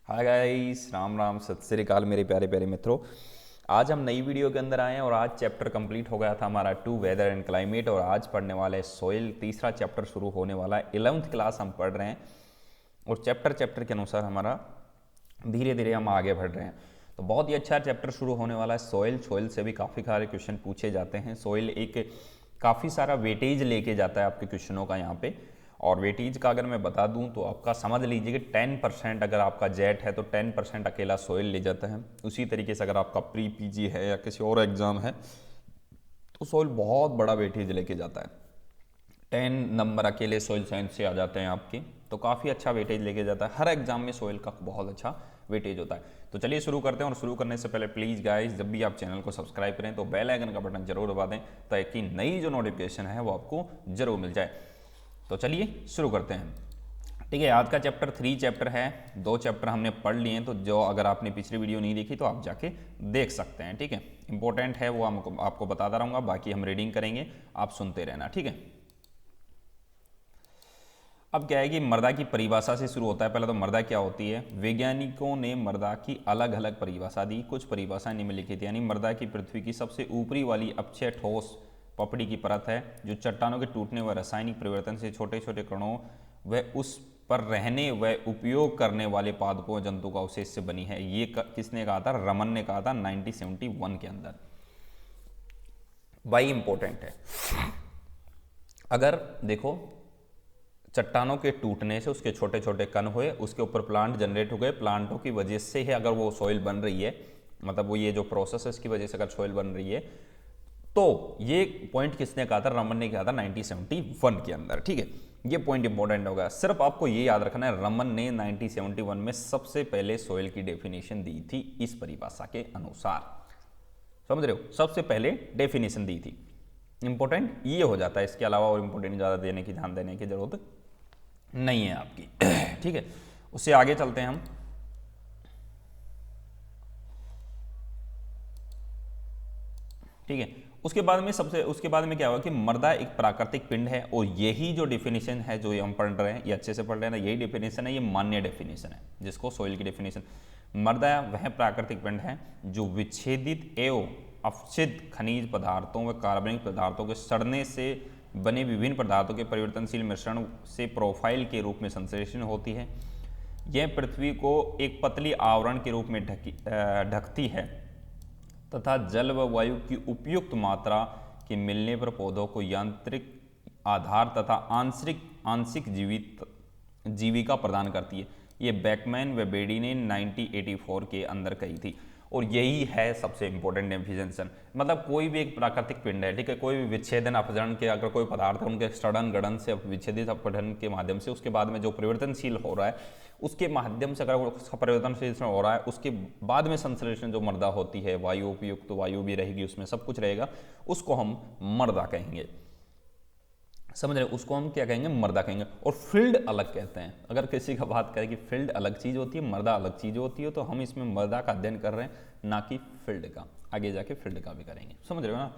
Hi guys, Ram Ram सत श्री अकाल मेरे प्यारे प्यारे मित्रों। आज हम नई वीडियो के अंदर आए हैं और आज चैप्टर कंप्लीट हो गया था हमारा 2 वेदर एंड क्लाइमेट और आज पढ़ने वाला है सोइल। तीसरा चैप्टर शुरू होने वाला है। 11th क्लास हम पढ़ रहे हैं और चैप्टर चैप्टर के अनुसार हमारा धीरे धीरे हम आगे बढ़ रहे हैं। तो बहुत ही अच्छा चैप्टर शुरू होने वाला है सोइल। सोइल से भी काफ़ी सारे क्वेश्चन पूछे जाते हैं। सोइल एक काफ़ी सारा वेटेज लेके जाता है आपके क्वेश्चनों का यहाँ पे। और वेटेज का अगर मैं बता दूं तो आपका समझ लीजिए कि 10% अगर आपका जेट है तो 10% अकेला सोइल ले जाता है। उसी तरीके से अगर आपका प्री पीजी है या किसी और एग्जाम है तो सोइल बहुत बड़ा वेटेज लेके जाता है। 10 नंबर अकेले सोइल साइंस से आ जाते हैं आपके, तो काफ़ी अच्छा वेटेज लेके जाता है। हर एग्जाम में सोइल का बहुत अच्छा वेटेज होता है। तो चलिए शुरू करते हैं। और शुरू करने से पहले प्लीज़ गाइस, जब भी आप चैनल को सब्सक्राइब करें तो बेल आइकन का बटन जरूर दबा दें ताकि नई जो नोटिफिकेशन है वो आपको जरूर मिल जाए। तो चलिए शुरू करते हैं। ठीक है, आज का चैप्टर 3 चैप्टर है। 2 चैप्टर हमने पढ़ लिए हैं, तो जो अगर आपने पिछली वीडियो नहीं देखी तो आप जाके देख सकते हैं। ठीक है, इंपॉर्टेंट है वो आपको बताता रहूँगा, बाकी हम रीडिंग करेंगे, आप सुनते रहना। ठीक है, अब क्या है कि मृदा की परिभाषा से शुरू होता है। पहले तो मृदा क्या होती है। वैज्ञानिकों ने मृदा की अलग अलग परिभाषा दी। कुछ परिभाषा निम्नलिखित, यानी मृदा की पृथ्वी की सबसे ऊपरी वाली अपक्षय ठोस पपड़ी की परत है जो चट्टानों के टूटने व रासायनिक परिवर्तन से छोटे छोटे कणों व उस पर रहने व उपयोग करने वाले पादपों जंतु का अवशेष से बनी है। ये किसने कहा था? रमन ने कहा था 1971 के अंदर। वाई इंपॉर्टेंट है। अगर देखो, चट्टानों के टूटने से उसके छोटे छोटे कण हुए, उसके ऊपर प्लांट जनरेट हो गए, प्लांटों की वजह से ही अगर वो सॉइल बन रही है, मतलब वो ये जो प्रोसेस है इसकी वजह से अगर सॉइल बन रही है, तो ये पॉइंट किसने कहा था? रमन ने कहा था 1971 के अंदर। ठीक है, ये पॉइंट इंपॉर्टेंट होगा। सिर्फ आपको ये याद रखना है, रमन ने 1971 में सबसे पहले सॉइल की डेफिनेशन दी थी इस परिभाषा के अनुसार। समझ रहे हो? सबसे पहले डेफिनेशन दी थी। इंपॉर्टेंट ये हो जाता है, इसके अलावा और इंपॉर्टेंट ज़्यादा देने की, ध्यान देने की जरूरत नहीं है आपकी। ठीक है, उससे आगे चलते हैं हम। ठीक है, उसके बाद में क्या होगा कि मृदा एक प्राकृतिक पिंड है। और यही जो डेफिनेशन है जो हम पढ़ रहे हैं, ये अच्छे से पढ़ रहे हैं ना, यही डेफिनेशन है, ये मान्य डेफिनेशन है जिसको सोइल की डेफिनेशन। मृदा वह प्राकृतिक पिंड है जो विच्छेदित एवं अपक्षित खनिज पदार्थों व कार्बनिक पदार्थों के सड़ने से बने विभिन्न पदार्थों के परिवर्तनशील मिश्रण से प्रोफाइल के रूप में संश्लेषण होती है। यह पृथ्वी को एक पतली आवरण के रूप में ढकती है तथा जल व वायु की उपयुक्त मात्रा के मिलने पर पौधों को यांत्रिक आधार तथा आंशिक जीविका प्रदान करती है। ये बैकमैन व बेडी ने 1984 के अंदर कही थी। और यही है सबसे इंपॉर्टेंट डेफिनेशन। मतलब कोई भी एक प्राकृतिक पिंड है, ठीक है, कोई भी विच्छेदन अपघटन के अगर कोई पदार्थ है, उनके सड़न गड़न से, विच्छेदित अपघटन के माध्यम से, उसके बाद में जो परिवर्तनशील हो रहा है उसके माध्यम से अगर उसका परिवर्तनशील हो रहा है, उसके बाद में संश्लेषण जो मृदा होती है, वायु उपयुक्त तो वायु भी रहेगी, उसमें सब कुछ रहेगा, उसको हम मृदा कहेंगे। समझ रहे? उसको हम क्या कहेंगे? मृदा कहेंगे। और फील्ड अलग कहते हैं। अगर किसी का बात करें कि फील्ड अलग चीज़ होती है, मृदा अलग चीज़ होती है, तो हम इसमें मृदा का अध्ययन कर रहे हैं, ना कि फील्ड का। आगे जाके फील्ड का भी करेंगे। समझ रहे हो ना?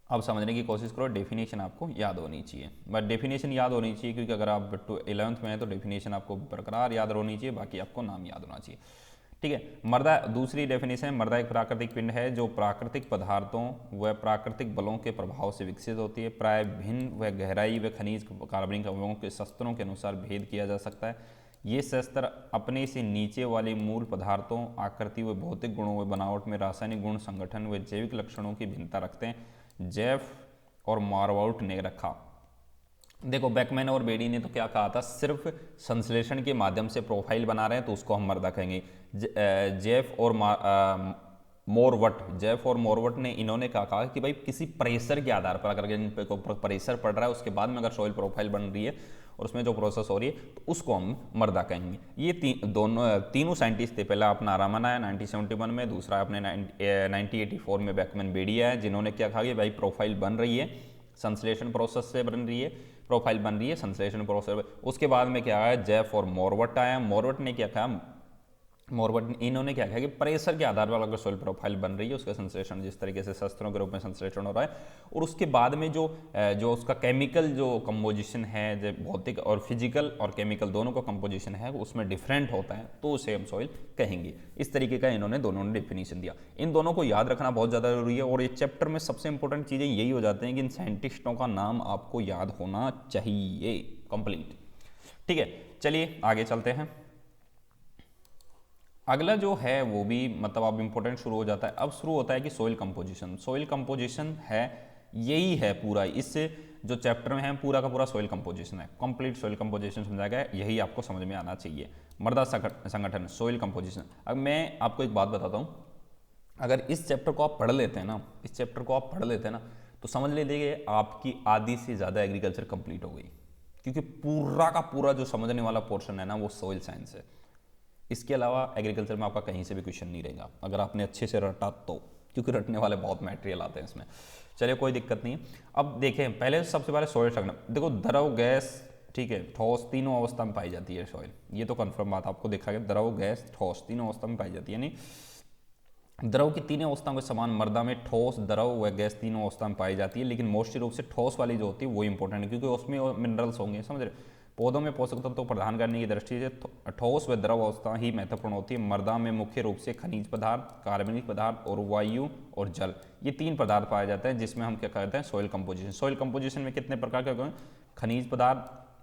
अब समझने की कोशिश करो। डेफिनेशन आपको याद होनी चाहिए, बट डेफिनेशन याद होनी चाहिए क्योंकि अगर आप 11th में हैं तो डेफिनेशन आपको बरकरार याद होनी चाहिए, बाकी आपको नाम याद होना चाहिए। ठीक है, मृदा दूसरी डेफिनेशन है, मृदा एक प्राकृतिक पिंड है जो प्राकृतिक पदार्थों व प्राकृतिक बलों के प्रभाव से विकसित होती है। प्राय भिन्न व गहराई व खनिज कार्बनिक अवयवों के शस्त्रों के अनुसार भेद किया जा सकता है। ये शस्त्र अपने से नीचे वाले मूल पदार्थों, आकृति व भौतिक गुणों व बनावट में रासायनिक गुण, संगठन व जैविक लक्षणों की भिन्नता रखते हैं। जेफ और मार्वाउट ने रखा। देखो, बैकमैन और बेडी ने तो क्या कहा था? सिर्फ संश्लेषण के माध्यम से प्रोफाइल बना रहे हैं तो उसको हम मृदा कहेंगे। जेफ और मोरवट ने इन्होंने क्या कहा कि भाई किसी प्रेशर के आधार पर, अगर इन पे प्रेशर पड़ रहा है उसके बाद में अगर सॉइल प्रोफाइल बन रही है और उसमें जो प्रोसेस हो रही है तो उसको हम मृदा कहेंगे। ये तीनों साइंटिस्ट थे। पहला अपना रामन आया 1971 में, दूसरा अपने 1984 में बैकमैन बेडी आया, जिन्होंने क्या कहा कि भाई प्रोफाइल बन रही है, संश्लेषण प्रोसेस से बन रही है, प्रोफाइल बन रही है संश्लेषण प्रोसेस। उसके बाद में क्या आया? जेफ और मोरवट आया। मोरवट ने क्या कहा? मोरबट इन्होंने क्या कहा कि प्रेशर के आधार पर अगर सोइल प्रोफाइल बन रही है, उसका संश्लेषण जिस तरीके से शस्त्रों के रूप में संश्लेषण हो रहा है, और उसके बाद में जो उसका केमिकल जो कंपोजिशन है, जो भौतिक और फिजिकल और केमिकल दोनों का कंपोजिशन है उसमें डिफरेंट होता है, तो उसे हम सोइल कहेंगे। इस तरीके का इन्होंने दोनों ने डिफिनीशन दिया। इन दोनों को याद रखना बहुत ज़्यादा जरूरी है, और ये चैप्टर में सबसे इंपॉर्टेंट चीज़ें यही हो जाते हैं कि इन साइंटिस्टों का नाम आपको याद होना चाहिए कंप्लीट। ठीक है, चलिए आगे चलते हैं। अगला जो है वो भी मतलब अब इंपॉर्टेंट शुरू हो जाता है। अब शुरू होता है कि सोइल कंपोजिशन। सोइल कंपोजिशन है, यही है पूरा, इससे जो चैप्टर में है पूरा का पूरा सोइल कंपोजिशन है, कंप्लीट सोइल कंपोजिशन समझा गया, यही आपको समझ में आना चाहिए। मृदा संगठन, सोइल कंपोजिशन। अब मैं आपको एक बात बताता हूँ, अगर इस चैप्टर को आप पढ़ लेते हैं ना, इस चैप्टर को आप पढ़ लेते हैं ना, तो समझ लीजिए आपकी आधी से ज़्यादा एग्रीकल्चर कंप्लीट हो गई, क्योंकि पूरा का पूरा जो समझने वाला पोर्शन है ना वो सोइल साइंस है। इसके अलावा एग्रीकल्चर में आपका कहीं से भी क्वेश्चन नहीं रहेगा, अगर आपने अच्छे से रटा तो, क्योंकि रटने वाले बहुत मटेरियल आते हैं इसमें। चलिए कोई दिक्कत नहीं है। अब देखें, पहले सबसे पहले सॉइल स्ट्रक्चर देखो, द्रव, गैस, ठीक है, ठोस, तीनों अवस्था में पाई जाती है सॉइल। ये तो कंफर्म बात आपको देखा गया, द्रव, गैस, ठोस तीनों अवस्था में पाई जाती है। यानी द्रव की तीनों अवस्थाओं के समान मृदा में ठोस, द्रव व गैस तीनों अवस्था में पाई जाती है, लेकिन मोस्टली रूप से ठोस वाली जो होती है वो इंपॉर्टेंट है, क्योंकि उसमें मिनरल्स होंगे, समझ रहे। पौधों में पोषक तत्व तो प्रदान करने की दृष्टि से ठोस व द्रव अवस्था ही महत्वपूर्ण होती है। मृदा में मुख्य रूप से खनिज पदार्थ, कार्बनिक पदार्थ और वायु और जल, ये तीन पदार्थ पाए जाते हैं, जिसमें हम क्या कहते हैं, सोइल कंपोजिशन। सोइल कंपोजिशन में कितने प्रकार के खनिज पदार्थ,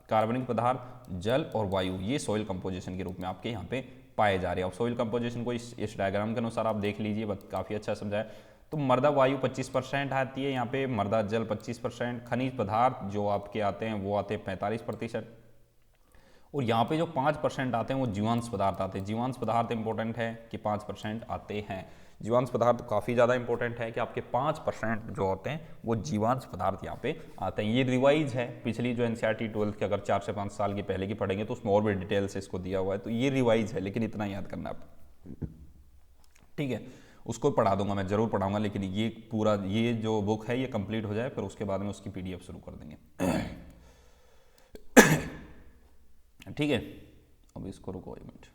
कार्बनिक पदार्थ, जल और वायु, ये सोइल कंपोजिशन के रूप में आपके यहाँ पे पाए जा रहे हैं। अब सोइल कंपोजिशन को इस डायग्राम के अनुसार आप देख लीजिए, काफ़ी अच्छा समझाया। तो मृदा वायु 25% आती है यहाँ पे, मृदा जल 25%, खनिज पदार्थ जो आपके आते हैं वो आते हैं 45%, और यहाँ पे जो 5% आते हैं वो जीवांश पदार्थ आते हैं। जीवांश पदार्थ इंपॉर्टेंट है कि 5% आते हैं। जीवांश पदार्थ काफ़ी ज़्यादा इंपॉर्टेंट है कि आपके 5% जो होते हैं वो जीवांश पदार्थ यहाँ पे आते हैं। ये रिवाइज है, पिछली जो एनसीईआरटी 12th की अगर 4 से 5 साल की पहले की पढ़ेंगे तो उसमें और भी डिटेल से इसको दिया हुआ है, तो ये रिवाइज है, लेकिन इतना याद करना आप, ठीक है। उसको पढ़ा दूंगा, मैं जरूर पढ़ाऊंगा, लेकिन ये पूरा ये जो बुक है ये कंप्लीट हो जाए, फिर उसके बाद में उसकी PDF शुरू कर देंगे। ठीक है, अब इसको रुको एक मिनट।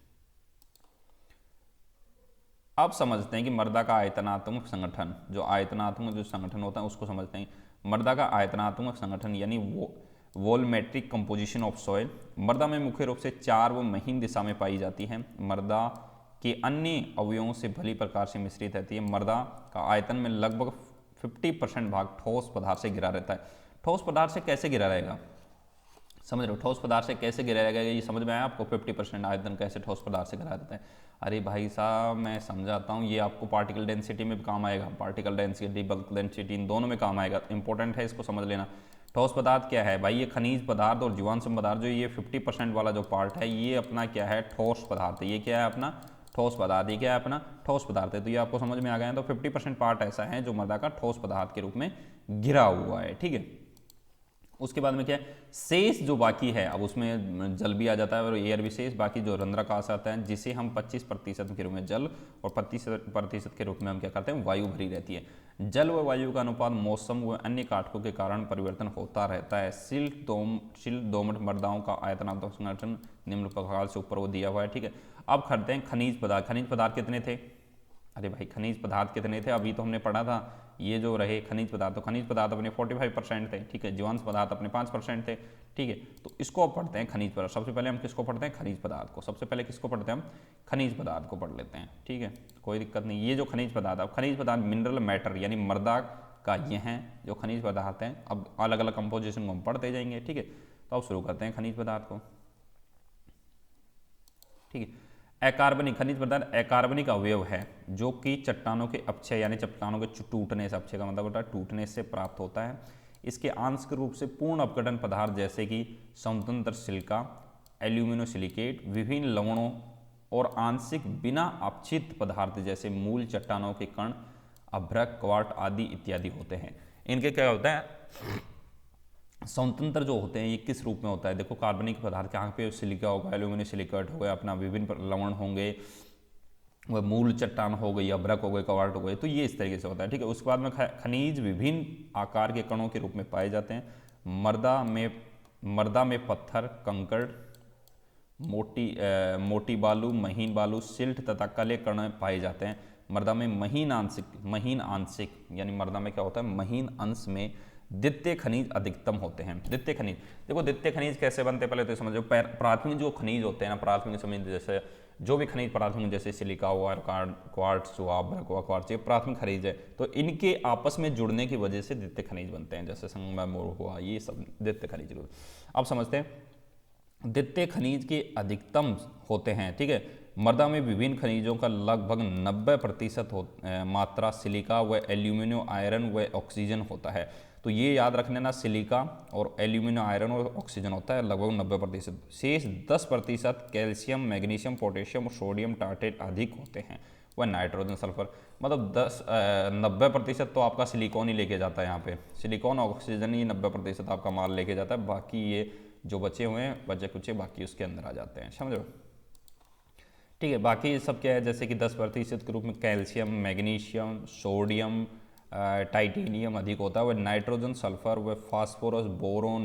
अब समझते हैं कि मृदा का आयतनात्मक संगठन, जो आयतनात्मक जो संगठन होता है उसको समझते हैं। मृदा का आयतनात्मक संगठन यानी वॉल्यूमेट्रिक कंपोजिशन ऑफ सॉइल। मृदा में मुख्य रूप से 4 व महीन दिशा में पाई जाती है। मृदा के अन्य अवयवों से भली प्रकार से मिश्रित रहती है। मृदा का आयतन में लगभग 50% भाग ठोस पदार्थ से घिरा रहता है। ठोस पदार्थ से कैसे घिरा रहेगा, समझ रहे हो, ठोस पदार्थ से कैसे गिरा रहेगा, ये समझ में आया आपको। 50% आयतन कैसे ठोस पदार्थ से गिरा रहता है। अरे भाई साहब मैं समझाता हूँ, ये आपको पार्टिकल डेंसिटी में भी काम आएगा, पार्टिकल डेंसिटी, बल्क डेंसिटी, इन दोनों में काम आएगा, इंपॉर्टेंट है, इसको समझ लेना। ठोस पदार्थ क्या है भाई, ये खनिज पदार्थ और जीवांश पदार्थ, जो ये 50% वाला जो पार्ट है ये अपना क्या है, ठोस पदार्थ है। ये क्या है अपना ठोस पदार्थ, ये क्या है अपना ठोस पदार्थ है। तो ये आपको समझ में आ गया है। तो 50% पार्ट ऐसा है जो मृदा का ठोस पदार्थ के रूप में घिरा हुआ है, ठीक है। उसके बाद में क्या है, शेष जो बाकी है, अब उसमें जल भी आ जाता है और एयर भी शेष, बाकी जो रंध्राकाश आता है जिसे हम 25% के रूप में जल और 25% के रूप में हम क्या करते हैं, वायु भरी रहती है। जल व वायु का अनुपात मौसम व अन्य कारकों के कारण परिवर्तन होता रहता है। सिल्ट दोमट मृदाओं का आयतनात्मक संगठन निम्न प्रकार से ऊपर वो दिया हुआ है, ठीक है। अब करते हैं खनिज पदार्थ। खनिज पदार्थ कितने थे, अरे भाई खनिज पदार्थ कितने थे, अभी तो हमने पढ़ा था, ये जो रहे खनिज पदार्थ, तो खनिज पदार्थ अपने 45% थे, ठीक है। जीवांश पदार्थ अपने 5% थे, ठीक है। तो इसको अब पढ़ते हैं खनिज पदार्थ। सबसे पहले हम किसको पढ़ते हैं, खनिज पदार्थ को। सबसे पहले किसको पढ़ते हैं हम, खनिज पदार्थ को पढ़ लेते हैं, ठीक है, कोई दिक्कत नहीं। ये जो खनिज पदार्थ, अब खनिज पदार्थ मिनरल मैटर यानी मृदा का ये हैं जो खनिज पदार्थ हैं। अब अलग अलग कंपोजिशन को हम पढ़ते जाएंगे, ठीक है। तो अब शुरू करते हैं खनिज पदार्थ को, ठीक है। अकार्बनिक खनिज पदार्थ अकार्बनिक अवयव है जो कि चट्टानों के अपक्षय यानी चट्टानों के टूटने से, अपक्षय का मतलब होता है टूटने से प्राप्त होता है। इसके आंशिक रूप से पूर्ण अपघटन पदार्थ जैसे कि स्वतंत्र सिलिका, एल्यूमिनोसिलिकेट, विभिन्न लवणों और आंशिक बिना अपक्षित पदार्थ जैसे मूल चट्टानों के कण, अभ्रक, क्वार्ट आदि इत्यादि होते हैं। इनके क्या होता है, स्वतंत्र जो होते हैं ये किस रूप में होता है, देखो कार्बनिक पदार्थ यहाँ पे सिलिका होगा, एल्यूमिनियम सिलिकेट हो गया, अपना विभिन्न लवण होंगे, वह मूल चट्टान हो गई, अभ्रक हो गए, क्वार्ट हो गए, तो ये इस तरीके से होता है, ठीक है। उसके बाद में खनिज विभिन्न आकार के कणों के रूप में पाए जाते हैं। मृदा में पत्थर, कंकड़, मोटी बालू, महीन बालू, सिल्ट तथा काले कण पाए जाते हैं। मृदा में महीन आंशिक यानी मृदा में क्या होता है, महीन अंश में द्वितीय खनिज अधिकतम होते हैं। द्वितीय खनिज, देखो द्वितीय खनिज कैसे बनते हैं पहले तो समझो। प्राथमिक जो खनिज होते हैं ना, प्राथमिक समझ जैसे जो भी खनिज प्राथमिक, जैसे सिलिका हुआ, क्वार्ट्ज हुआ, ब्लैक हुआ, क्वार्ट्ज, ये प्राथमिक खनिज है। तो इनके आपस में जुड़ने की वजह से द्वितीय खनिज बनते हैं, जैसे संगमरमर हुआ, ये सब द्वितीय खनिज। अब समझते हैं द्वितीय खनिज के अधिकतम होते हैं, ठीक है। मृदा में विभिन्न खनिजों का लगभग 90% मात्रा सिलिका व एल्यूमिनियम, आयरन व ऑक्सीजन होता है। तो ये याद रखने ना, सिलिका और एल्यूमिनियम, आयरन और ऑक्सीजन होता है लगभग 90%। शेष 10% calcium, magnesium, potassium, sodium, tartrate अधिक होते हैं, वह नाइट्रोजन, सल्फर। मतलब 90% तो आपका सिलिकॉन ही लेके जाता है। यहाँ पे सिलिकॉन और ऑक्सीजन ही 90% आपका माल लेके जाता है। बाकी ये जो बचे हुए हैं, बचे कुछ बाकी उसके अंदर आ जाते हैं, समझो, ठीक है। बाकी सब क्या है, जैसे कि 10% के रूप में कैल्शियम, मैग्नीशियम, सोडियम, टाइटेनियम अधिक होता है। वह नाइट्रोजन, सल्फर व phosphorus, boron,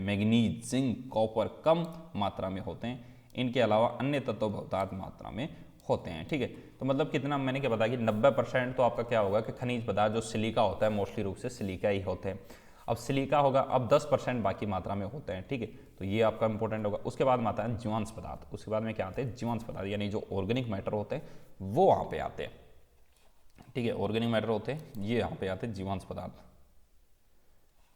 manganese, zinc, copper कम मात्रा में होते हैं। इनके अलावा अन्य तत्व बहुतायत मात्रा में होते हैं, ठीक है। तो मतलब कितना, मैंने क्या बताया कि 90% तो आपका क्या होगा कि खनिज पदार्थ जो सिलिका होता है, मोस्टली रूप से सिलिका ही होते हैं। अब सिलिका होगा, अब 10% बाकी मात्रा में होते हैं, ठीक है। तो ये आपका इंपॉर्टेंट होगा। उसके बाद में आता है जीवांश पदार्थ। उसके बाद में क्या आते हैं, जीवांश पदार्थ, यानी जो ऑर्गेनिक मैटर होते हैं वो वहाँ पे आते हैं, ठीक है। ऑर्गेनिक मैटर होते हैं, ये यहाँ पे आते हैं जीवांश पदार्थ,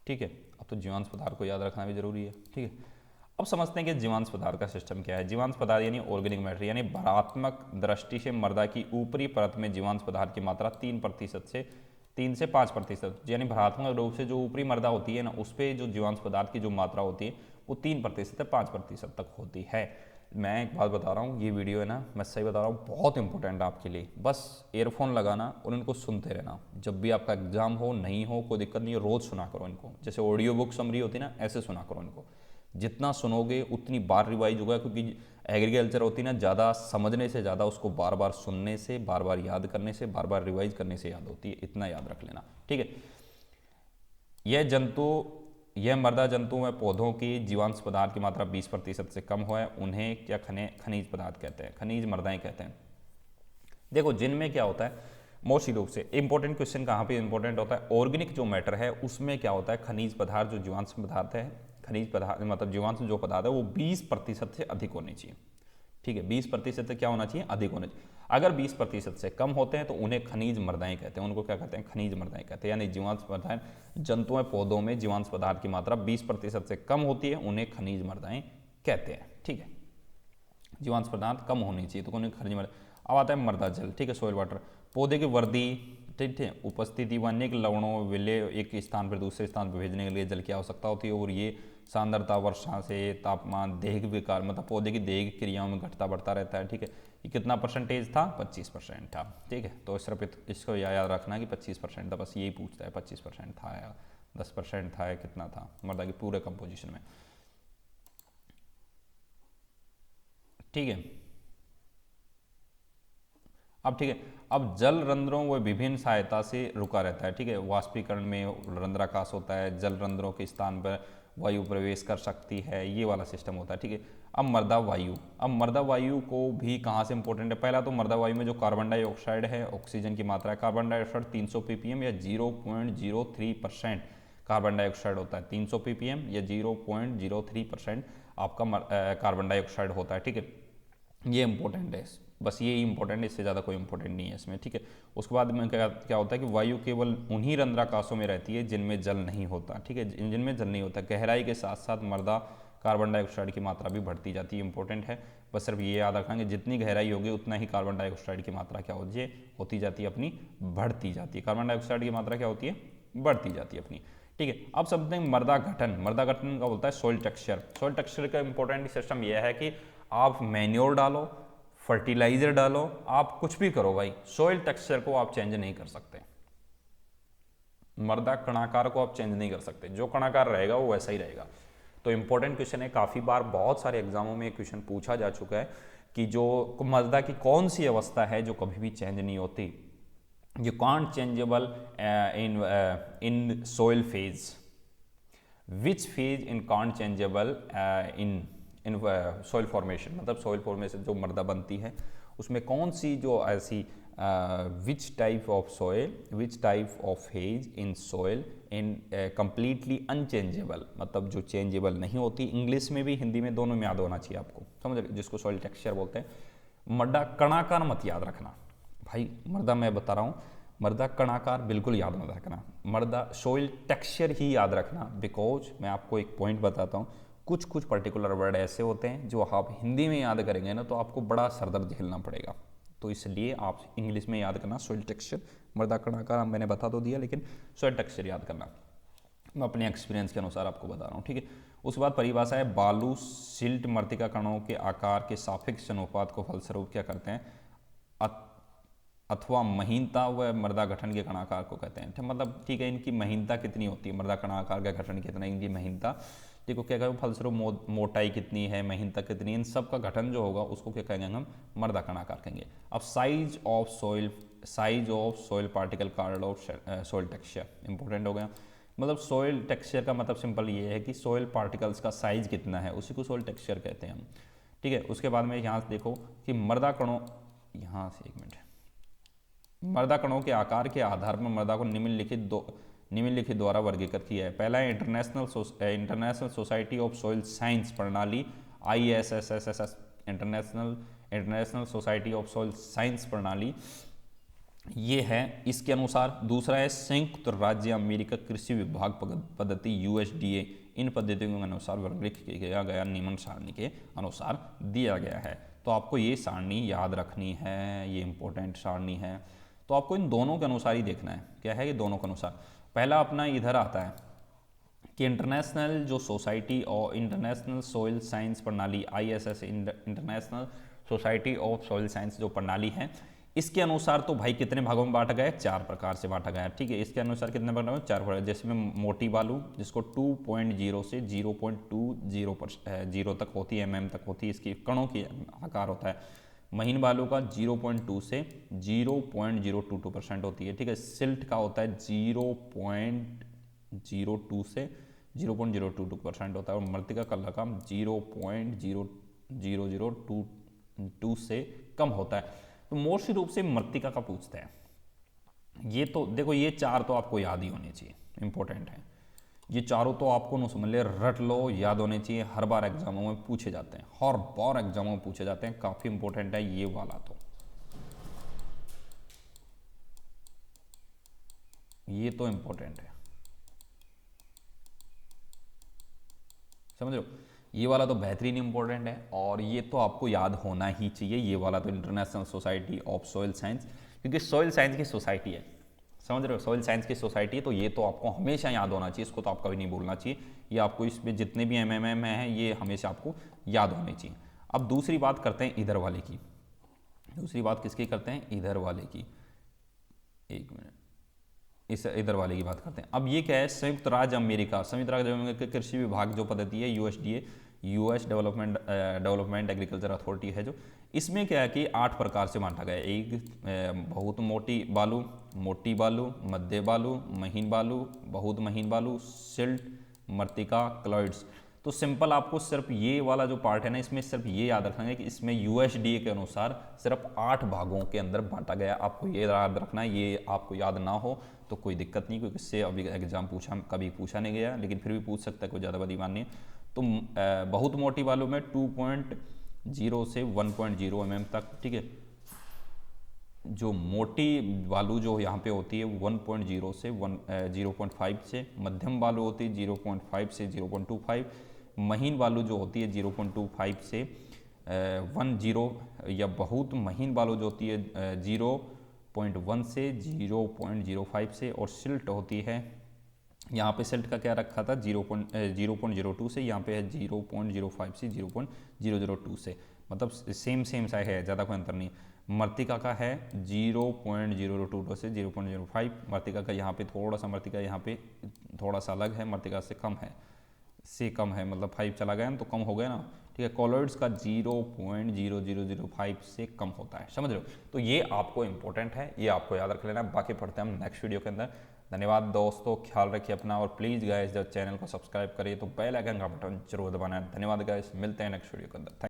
ठीक है। अब तो जीवांश पदार्थ को याद रखना भी जरूरी है, ठीक है। अब समझते हैं कि जीवांश पदार्थ का सिस्टम क्या है। जीवांश पदार्थ यानी ऑर्गेनिक मैटर, यानी भरात्मक दृष्टि से मृदा की ऊपरी परत में जीवांश पदार्थ की मात्रा 3 से 5%, यानी भरात्मक रूप से जो ऊपरी मृदा होती है ना, उस पर जो जीवांश पदार्थ की जो मात्रा होती है वो 3% से 5% तक होती है। मैं एक बात बता रहा हूँ, ये वीडियो है ना, मैं सही बता रहा हूँ, बहुत इंपॉर्टेंट है आपके लिए। बस ईयरफोन लगाना और इनको सुनते रहना। जब भी आपका एग्जाम हो, नहीं हो, कोई दिक्कत नहीं है, रोज़ सुना करो इनको। जैसे ऑडियो बुक समरी होती है ना, ऐसे सुना करो इनको। जितना सुनोगे उतनी बार रिवाइज होगा, क्योंकि एग्रीकल्चर होती है ना, ज़्यादा समझने से ज़्यादा उसको बार बार सुनने से, बार बार याद करने से, बार बार रिवाइज करने से याद होती है। इतना याद रख लेना, ठीक है। यह मृदा जंतु व पौधों की जीवांश पदार्थ की मात्रा 20% से कम हो है, उन्हें क्या खनिज पदार्थ कहते हैं, खनिज मृदाएं कहते हैं। देखो जिनमें क्या होता है, मोस्टली रूप से इंपॉर्टेंट क्वेश्चन कहाँ पे इंपॉर्टेंट होता है, ऑर्गेनिक जो मैटर है उसमें क्या होता है, खनिज पदार्थ जो जीवांश पदार्थ है, खनिज पदार्थ मतलब जीवांश जो पदार्थ है वो 20% से अधिक होने चाहिए, ठीक है। 20% से क्या होना चाहिए, अधिक होना चाहिए। अगर 20% से कम होते हैं तो उन्हें खनिज मृदाएं कहते हैं। उनको क्या कहते हैं, खनिज मृदाएं कहते हैं। यानी जीवांश पदार्थ जंतुओं पौधों में जीवांश पदार्थ की मात्रा 20% से कम होती है, उन्हें खनिज मृदाएं कहते हैं, ठीक है। जीवांश पदार्थ कम होनी चाहिए तो उन्हें खनिज मृदा। अब आता है मृदा जल, ठीक है, सोइल वाटर। पौधे की वृद्धि, ठीक है, उपस्थिति व अनेक लवणों विलय एक स्थान पर दूसरे स्थान पर भेजने के लिए जल की आवश्यकता होती है। और ये सांद्रता, वर्षा से तापमान, दैहिक विकार, मतलब पौधे की दैहिक क्रियाओं में घटता बढ़ता रहता है, ठीक है। ये कितना परसेंटेज था, 25% था, ठीक है। तो सिर्फ इसको याद रखना कि 25% था, बस यही पूछता है 25% था या 10% था या कितना था मृदा के पूरे कंपोजिशन में, ठीक है। अब ठीक है, अब जल रंध्रों व विभिन्न सहायता से रुका रहता है, ठीक है। वाष्पीकरण में रंध्राकाश होता है, जल रंध्रों के स्थान पर वायु प्रवेश कर सकती है, ये वाला सिस्टम होता है, ठीक है। अब मृदा वायु, अब मृदा वायु को भी कहाँ से इंपॉर्टेंट है, पहला तो मृदा वायु में जो कार्बन डाइऑक्साइड है, ऑक्सीजन की मात्रा है। कार्बन डाइऑक्साइड 300 ppm या 0.03% कार्बन डाइऑक्साइड होता है। 300 ppm या 0.03% आपका कार्बन डाइऑक्साइड होता है, ठीक है। ये इंपॉर्टेंट है, बस ये इंपॉर्टेंट है, इससे ज़्यादा कोई इंपॉर्टेंट नहीं है इसमें, ठीक है। उसके बाद में क्या होता है कि वायु केवल उन्हीं रंध्राकाशों में रहती है जिनमें जल नहीं होता, ठीक है, जिनमें जल नहीं होता। गहराई के साथ साथ मृदा कार्बन डाइऑक्साइड की मात्रा भी बढ़ती जाती है, इंपॉर्टेंट है। बस सिर्फ ये याद रखेंगे, जितनी गहराई होगी उतना ही कार्बन डाइऑक्साइड की मात्रा क्या होती जाती है अपनी, बढ़ती जाती है। कार्बन डाइऑक्साइड की मात्रा क्या होती है, बढ़ती जाती है अपनी, ठीक है। अब समझते हैं मृदा गठन। मृदा गठन का बोलता है सॉइल टेक्सचर। सॉइल टेक्सचर का इंपॉर्टेंट सिस्टम यह है कि आप मैन्योर डालो, फर्टिलाइजर डालो, आप कुछ भी करो भाई, सॉइल टेक्सचर को आप चेंज नहीं कर सकते। मृदा कणाकार को आप चेंज नहीं कर सकते, जो कणाकार रहेगा वो वैसा ही रहेगा। तो इंपॉर्टेंट क्वेश्चन है, काफ़ी बार बहुत सारे एग्जामों में क्वेश्चन पूछा जा चुका है कि जो मृदा की कौन सी अवस्था है जो कभी भी चेंज नहीं होती। You can't changeable in soil phase, which phase in can't changeable in in soil formation, मतलब सॉइल फॉर्मेशन जो मृदा बनती है उसमें कौन सी जो ऐसी which type of soil, which type of hedge in soil in completely unchangeable, मतलब जो चेंजेबल नहीं होती, इंग्लिश में भी हिंदी में दोनों में याद होना चाहिए आपको, समझ रहे, जिसको सॉइल टेक्सचर बोलते हैं। मृदा कणाकार मत याद रखना भाई, मृदा मैं बता रहा हूँ, मृदा कणाकार बिल्कुल याद मत रखना, मृदा सॉइल टेक्सचर ही याद रखना। बिकॉज मैं आपको एक पॉइंट बताता हूँ, कुछ कुछ पर्टिकुलर वर्ड ऐसे होते हैं जो आप हिंदी में याद करेंगे ना तो आपको बड़ा सरदर्द झेलना पड़ेगा, तो इसलिए आप इंग्लिश में याद करना सॉइल टेक्सचर। मृदा कणाकार मैंने बता तो दिया, लेकिन सॉइल टेक्सचर याद करना, मैं अपने एक्सपीरियंस के अनुसार आपको बता रहा हूँ, ठीक है। उसके बाद परिभाषा है, बालू सिल्ट मृतिका कणों के आकार के सापेक्ष अनुपात को फलस्वरूप क्या करते हैं, अथवा महीनता व मृदा गठन के कणाकार को कहते हैं। मतलब ठीक है, इनकी महीनता कितनी होती है, मृदा कणाकार का गठन कितना है, इनकी महीनता, देखो क्या कहें, फलस्वरूप मोटाई कितनी है, महीनता कितनी है, इन सब का गठन जो होगा उसको क्या कहेंगे हम, मृदा कणाकार कहेंगे। अब size of soil particle card of soil texture important हो गया। मतलब सॉइल टेक्सचर का मतलब सिंपल ये है कि सॉइल पार्टिकल्स का साइज कितना है, उसी को सॉइल टेक्सचर कहते हैं हम, ठीक है। उसके बाद में यहाँ से देखो कि मृदा कणों, यहाँ से एक मिनट, मृदा कणों के आकार के आधार पर मृदा को निम्नलिखित द्वारा वर्गीकृत किया है। पहला है international society of soil science प्रणाली, ISSSS, international society of soil science प्रणाली, ये है इसके अनुसार। दूसरा है संयुक्त राज्य अमेरिका कृषि विभाग पद्धति, USDA, इन पद्धतियों के अनुसार वर्गीकृत किया गया, निम्न सारणी के अनुसार दिया गया है। तो आपको ये सारणी याद रखनी है, ये इंपॉर्टेंट सारणी है, तो आपको इन दोनों के अनुसार ही देखना है। क्या है, ये दोनों के अनुसार। पहला अपना इधर आता है कि इंटरनेशनल जो सोसाइटी और इंटरनेशनल सॉइल साइंस प्रणाली, ISS, international society of soil science जो प्रणाली है, इसके अनुसार तो भाई कितने भागों में बांटा गया है, 4 प्रकार से बांटा गया है, ठीक है। इसके अनुसार कितने भागों में, 4 प्रकार, जैसे में मोटी बालू जिसको 2.0 से 0.20 तक होती है, mm तक होती है, इसकी कणों की आकार होता है। महीन बालू का 0.2 से 0.022% होती है, ठीक है। सिल्ट का होता है 0.02 से 0.022% होता है, और मृतिका कला का 0.00022 से कम होता है। तो मोस्ट रूप से मृतिका का पूछते हैं। ये तो देखो, ये 4 तो आपको याद ही होने चाहिए, इंपॉर्टेंट है ये चारों, तो आपको न समझ ले, रट लो, याद होने चाहिए, हर बार एग्जामों में पूछे जाते हैं, हर बार एग्जामों में पूछे जाते हैं, काफी इंपॉर्टेंट है ये वाला, तो ये तो इंपॉर्टेंट है, समझ लो, ये वाला तो बेहतरीन इंपॉर्टेंट है, और ये तो आपको याद होना ही चाहिए, ये वाला तो international society of soil science, क्योंकि सॉइल साइंस की सोसाइटी है, समझ रहे हो, सॉइल साइंस की सोसाइटी है, तो ये तो आपको हमेशा याद होना चाहिए, इसको तो आप कभी नहीं भूलना चाहिए, ये आपको इसमें जितने भी MMM हैं ये हमेशा आपको याद होने चाहिए। अब दूसरी बात करते हैं इधर वाले की, दूसरी बात किसकी करते हैं, इधर वाले की, एक मिनट, इस इधर वाले की बात करते हैं। अब ये क्या है, संयुक्त राज्य अमेरिका कृषि विभाग जो पद्धति है, USDA, US development agriculture authority है जो, इसमें क्या है कि 8 प्रकार से बांटा गया है। एक बहुत मोटी बालू, मोटी बालू, मध्य बालू, महीन बालू, बहुत महीन बालू, सिल्ट, मृतिका, क्लॉइड्स। तो सिंपल आपको सिर्फ ये वाला जो पार्ट है ना, इसमें सिर्फ ये याद रखना है कि इसमें USDA के अनुसार सिर्फ 8 भागों के अंदर बांटा गया, आपको ये याद रखना है। ये आपको याद ना हो तो कोई दिक्कत नहीं, क्योंकि इससे अभी एग्जाम कभी पूछा नहीं गया, लेकिन फिर भी पूछ सकता है, कोई ज़्यादा बड़ी बात नहीं है। तो बहुत मोटी बालू में 2.0 से 1.0 mm तक, ठीक है। जो मोटी बालू जो यहाँ पे होती है 1.0 से 0.5 से, मध्यम बालू होती है 0.5 से 0.25, महीन बालू जो होती है 0.25 से 10, या बहुत महीन बालू जो होती है 0.1 से 0.05 से, और सिल्ट होती है, यहाँ पे सिल्ट का क्या रखा था 0.02 से, यहाँ पे है 0.05 से 0.002 से, मतलब सेम सा है, ज़्यादा कोई अंतर नहीं। मृतिका का है 0.022 से 0.05, मृतिका का यहाँ पे थोड़ा सा, मृतिका यहाँ पे थोड़ा सा अलग है, मृतिका से कम है, मतलब 5 चला गया ना तो कम हो गया ना, ठीक है, कॉलॉइड्स का 0.0005 से कम होता है, समझ रहे हो। तो ये आपको इंपॉर्टेंट है, ये आपको याद रख लेना। बाकी पढ़ते हैं हम नेक्स्ट वीडियो के अंदर। धन्यवाद दोस्तों, ख्याल रखिए अपना, और प्लीज़ गाइस जब चैनल को सब्सक्राइब करिए तो बेल आइकन का बटन जरूर दबाना है। धन्यवाद गाइस, मिलते हैं नेक्स्ट वीडियो के अंदर।